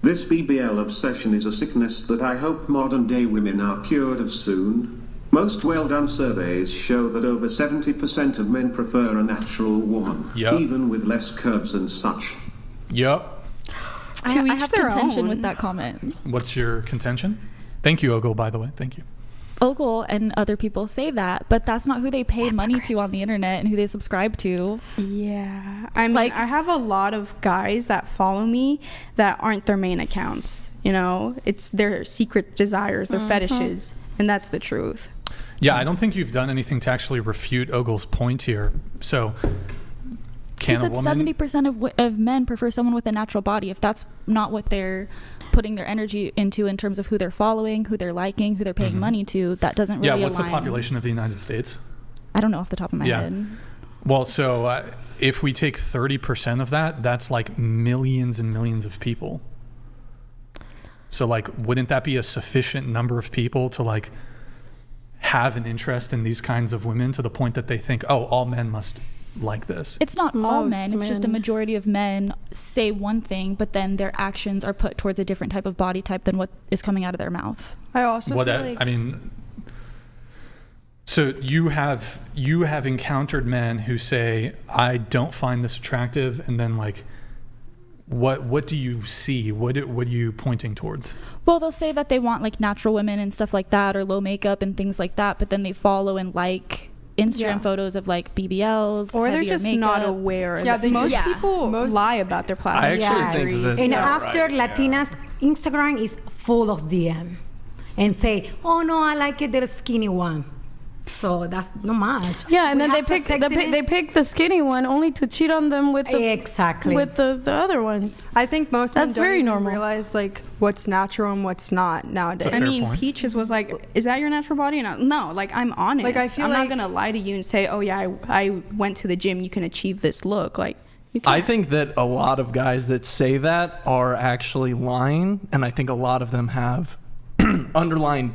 This BBL obsession is a sickness that I hope modern-day women are cured of soon. Most well-done surveys show that over 70% of men prefer a natural woman, even with less curves and such. Yup. I have contention with that comment. What's your contention? Thank you, Ogle, by the way. Thank you. Ogle and other people say that, but that's not who they pay money to on the internet and who they subscribe to. Yeah. I mean, I have a lot of guys that follow me that aren't their main accounts. You know, it's their secret desires, their fetishes, and that's the truth. Yeah, I don't think you've done anything to actually refute Ogle's point here. So, he said 70% of men prefer someone with a natural body. If that's not what they're putting their energy into in terms of who they're following, who they're liking, who they're paying money to, that doesn't really align. Yeah, what's the population of the United States? I don't know off the top of my head. Well, so if we take 30% of that, that's like millions and millions of people. So like, wouldn't that be a sufficient number of people to like have an interest in these kinds of women to the point that they think, oh, all men must like this? It's not all men. It's just a majority of men say one thing, but then their actions are put towards a different type of body type than what is coming out of their mouth. I also feel like... I mean, so you have encountered men who say, I don't find this attractive, and then like, what do you see? What are you pointing towards? Well, they'll say that they want like natural women and stuff like that, or low makeup and things like that, but then they follow and like Instagram photos of like BBLs, or they're just makeup. Not aware. Yeah, most people lie about their plastic surgery. And after Latinas, Instagram is full of DM and say, "Oh no, I like it, the skinny one." So that's not much. Yeah, and then they pick the skinny one only to cheat on them with the other ones. I think most that's men very don't normal. Realize like what's natural and what's not nowadays. I mean, point. Peaches was like, "Is that your natural body?" And no, like I'm honest. Like I feel I'm not gonna lie to you and say, "Oh yeah, I went to the gym. You can achieve this look." Like you can't. I think that a lot of guys that say that are actually lying, and I think a lot of them have underlying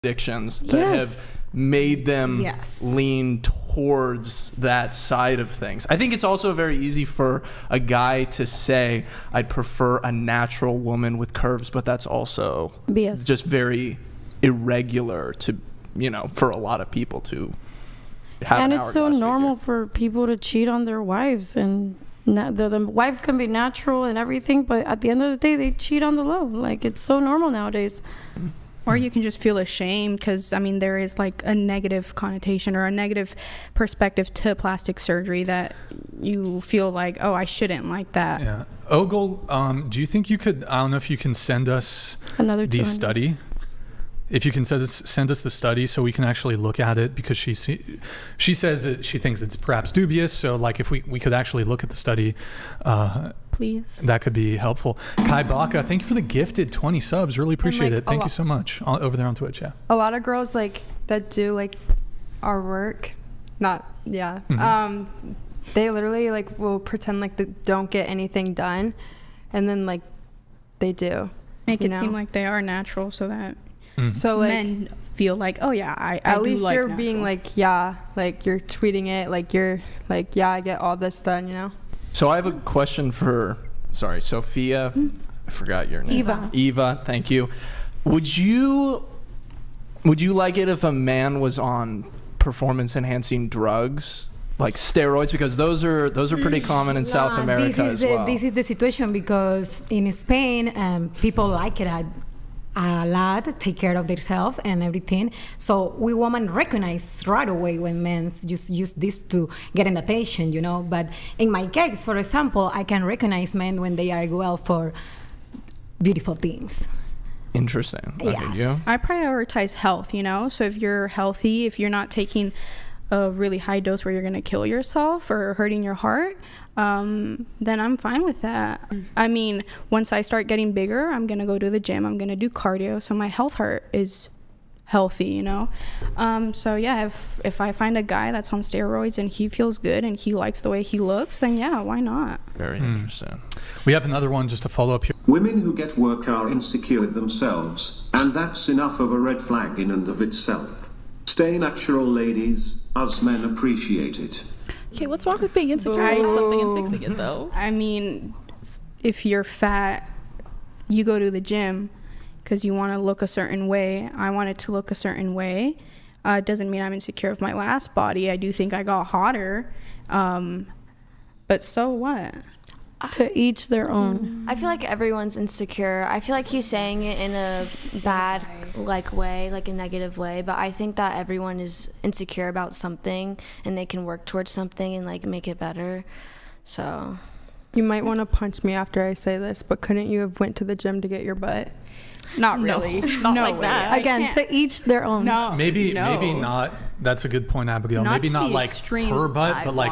addictions that have made them lean towards that side of things. I think it's also very easy for a guy to say, I'd prefer a natural woman with curves, but that's also just very irregular to, for a lot of people to have. And it's so normal for people to cheat on their wives, and the wife can be natural and everything, but at the end of the day, they cheat on the low. Like, it's so normal nowadays. Or you can just feel ashamed because, I mean, there is like a negative connotation or a negative perspective to plastic surgery that you feel like, oh, I shouldn't like that. Yeah. Ogle, do you think you could, I don't know if you can send us the study? If you can send us the study so we can actually look at it, because she says that she thinks it's perhaps dubious. So like if we could actually look at the study, please, that could be helpful. Kai Baka, thank you for the gifted 20 subs. Really appreciate it. Thank you so much over there on Twitch. Yeah. A lot of girls like that do like our work. They literally like will pretend like they don't get anything done, and then like they do. Make it seem like they are natural so that so like men feel like, oh yeah, I at least like you're natural. Being like, yeah, like you're tweeting it, like you're like, yeah, I get all this done, So I have a question for Sophia. I forgot your name. Eva, thank you. Would you like it if a man was on performance enhancing drugs like steroids, because those are pretty common in South America as well? This is the situation because in Spain people like it a lot, take care of themselves and everything. So we women recognize right away when men just use this to get an attention, But in my case, for example, I can recognize men when they are well for beautiful things. Interesting. Yes. I prioritize health, So if you're healthy, if you're not taking a really high dose where you're going to kill yourself or hurting your heart, then I'm fine with that. I mean, once I start getting bigger, I'm going to go to the gym. I'm going to do cardio. So my heart is healthy, So yeah, if I find a guy that's on steroids and he feels good and he likes the way he looks, then yeah, why not? Very interesting. We have another one just to follow up here. Women who get work are insecure with themselves, and that's enough of a red flag in and of itself. Stay natural, ladies. Us men appreciate it. Okay, what's wrong with being insecure about something and fixing it, though? I mean, if you're fat, you go to the gym because you want to look a certain way. I wanted to look a certain way. It doesn't mean I'm insecure of my last body. I do think I got hotter. But so what? To each their own. I feel like everyone's insecure. I feel like he's saying it in a bad way, like a negative way, but I think that everyone is insecure about something and they can work towards something and like make it better. So you might want to punch me after I say this, but couldn't you have went to the gym to get your butt? Not really. Not like that. Again, to each their own. No. Maybe not. That's a good point, Abigail. Maybe not like her butt, but like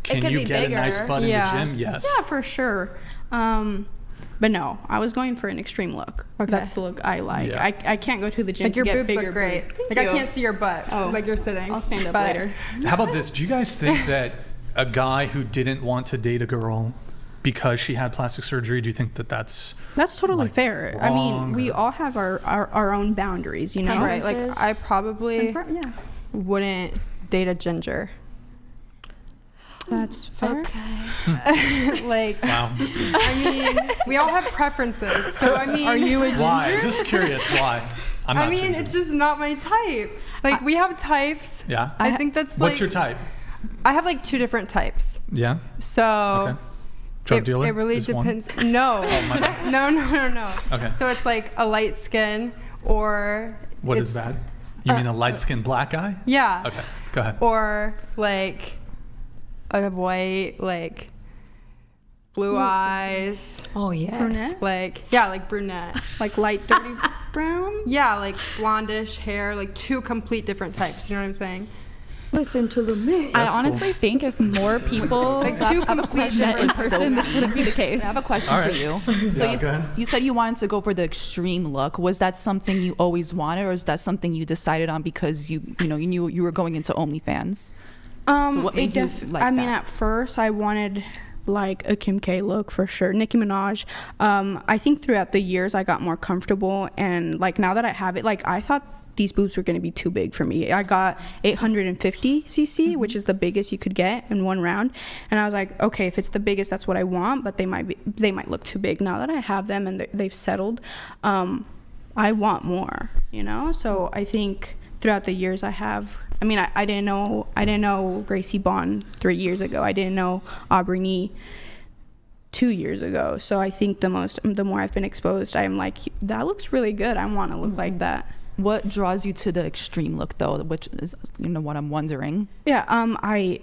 can you get a nice butt in the gym? Yes. Yeah, for sure. But no, I was going for an extreme look. Okay. That's the look I like. Yeah. I can't go to the gym like to your get boobs bigger. look great. Like I can't see your butt. Oh, like you're sitting. I'll stand up later. How about this? Do you guys think that a guy who didn't want to date a girl because she had plastic surgery, do you think that that's totally like, fair? I mean, we all have our own boundaries, you know? Right. Like I probably wouldn't date a ginger. That's fair. Okay. Like, wow. I mean, we all have preferences. So I mean, are you a ginger? Why? Just curious. Why? I mean, it's just not my type. Like we have types. Yeah. I think that's What's your type? I have like 2 different types. Yeah. So. Okay. Drug dealer? It really depends. One? No. Oh, my bad. No. Okay. So it's like a light skin or. What is that? You mean a light-skinned black guy? Yeah. Okay. Go ahead. Or like a white, like blue eyes. Oh, yes. Brunette? Like, yeah, like brunette. Like light dirty brown? Yeah, like blondish hair, like 2 complete different types. You know what I'm saying? Listen to the mix. I honestly think if more people Like 2 complete met in different person, this wouldn't be the case. I have a question for you. So you said you wanted to go for the extreme look. Was that something you always wanted, or is that something you decided on because you knew you were going into OnlyFans? So what made you like I mean, that? at first I wanted like a Kim K look for sure, Nicki Minaj. I think throughout the years I got more comfortable, and like now that I have it, like I thought these boobs were going to be too big for me. I got 850 cc, which is the biggest you could get in one round, and I was like, okay, if it's the biggest, that's what I want, but they might look too big. Now that I have them and they've settled, I want more, you know. So I think throughout the years I mean, I didn't know Gracie Bond 3 years ago. I didn't know Aubrey Nee 2 years ago. So I think the more I've been exposed, I'm like, that looks really good. I want to look like that. What draws you to the extreme look, though, which is what I'm wondering? Yeah,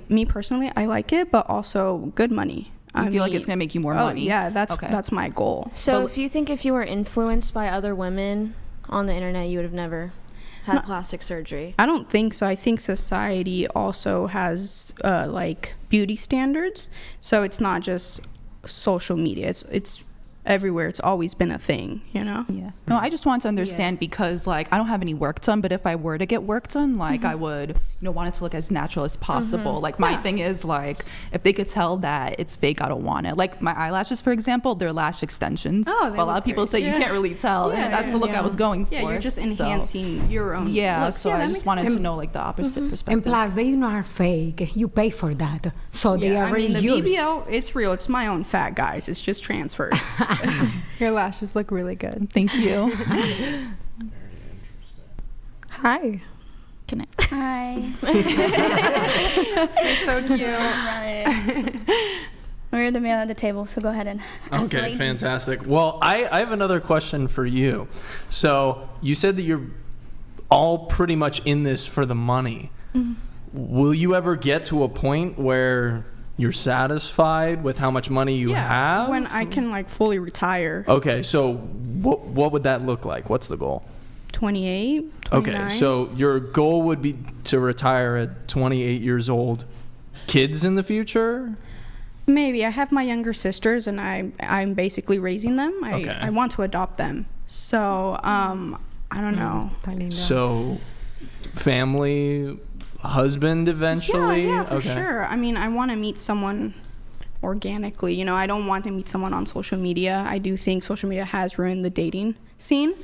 me personally, I like it, but also good money. I feel like it's gonna make you more money. Yeah, that's my goal. So if you were influenced by other women on the internet, you would have never had plastic surgery? I don't think so. I think society also has like beauty standards, so it's not just social media. It's everywhere. It's always been a thing, you know? Yeah. No, I just want to understand because like I don't have any work done, but if I were to get work done, like I would, want it to look as natural as possible. Like my thing is like if they could tell that it's fake, I don't want it. Like my eyelashes, for example, they're lash extensions. Oh, they a lot of people say you can't really tell. Yeah, and that's the look I was going for. Yeah, you're just enhancing your own look. So I just wanted to know like the opposite perspective. And plus, they are fake. You pay for that. So they are the yours. BBL, it's real. It's my own fat, guys. It's just transferred. Your lashes look really good. Thank you. Hi. Hi. You're so cute. Right. We're the male at the table, so go ahead and ask the Okay, lady. fantastic. Well, I have another question for you. So you said that you're all pretty much in this for the money. Mm-hmm. Will you ever get to a point where you're satisfied with how much money you have? When I can like fully retire. Okay, so what would that look like? What's the goal? 28, 29. Okay, so your goal would be to retire at 28 years old. Kids in the future? Maybe. I have my younger sisters, and I'm basically raising them. I want to adopt them. So I don't know. So family, husband eventually? Yeah, for sure. I mean, I want to meet someone organically. I don't want to meet someone on social media. I do think social media has ruined the dating scene.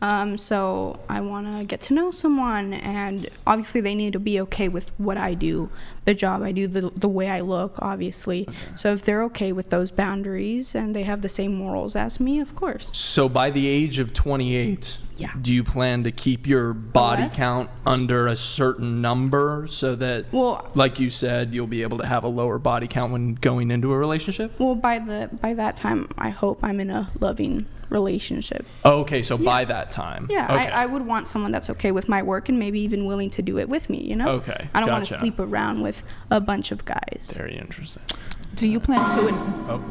So I want to get to know someone, and obviously they need to be okay with what I do, the job I do, the way I look, obviously. Okay. So if they're okay with those boundaries and they have the same morals as me, of course. So by the age of 28, do you plan to keep your body count under a certain number so that, like you said, you'll be able to have a lower body count when going into a relationship? Well, by that time, I hope I'm in a loving relationship. Okay, so by that time. Yeah, okay. I would want someone that's okay with my work and maybe even willing to do it with me, you know? Okay, I don't want to sleep around with a bunch of guys. Very interesting. Do you plan to...